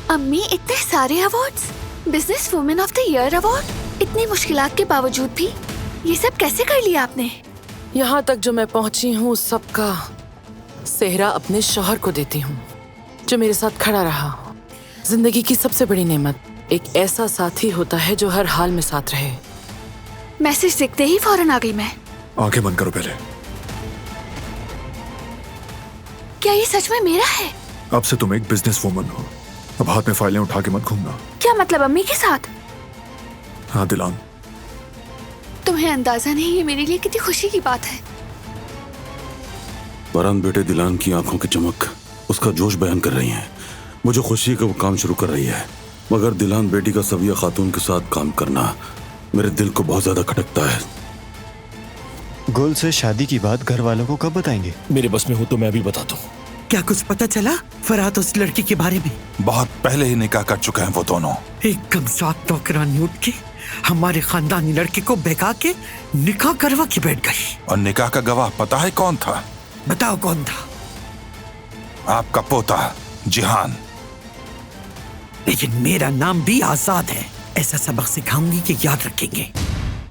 अम्मी, इतने सारे awards, business women of the year award, इतनी मुश्किलात के बावजूद भी ये सब कैसे कर लिया आपने? यहाँ तक जो मैं पहुँची हूँ उस सबका सेहरा अपने शौहर को देती हूँ, जो मेरे साथ खड़ा रहा। जिंदगी की सबसे बड़ी नेमत एक ऐसा साथी होता है जो हर हाल में साथ रहे। मैसेज देखते ही फौरन आ गई मैं। आंखें बंद करो पहले। क्या ये सच में मेरा है? अब से तुम एक बिजनेस वुमन हो। अब हाथ में फाइलें उठा के मत घूमना। क्या मतलब अम्मी के साथ? हाँ दिलान, तुम्हें अंदाजा नहीं ये मेरे लिए कितनी खुशी की बात है। फरहान बेटे दिलान की आंखों की चमक उसका जोश बयान कर रही है। मुझे खुशी है कि वो काम शुरू कर रही है, मगर दिलान बेटी का सविया खातून के साथ काम करना मेरे दिल को बहुत ज्यादा खटकता है। गुल से शादी की बात घर वालों को कब बताएंगे? मेरे बस में हो तो मैं भी बता दूं। क्या कुछ पता चला फरहाद उस लड़की के बारे में? बहुत पहले ही निकाह कर चुके हैं वो दोनों। एकदम साथ नौकरानी उठ के हमारे खानदानी लड़के को बहका के निकाह करवा के बैठ गई। और निकाह का गवाह पता है कौन था? बताओ कौन था? आपका पोता जिहान। लेकिन मेरा नाम भी आजाद है। ऐसा सबक सिखाऊंगी कि याद रखेंगे।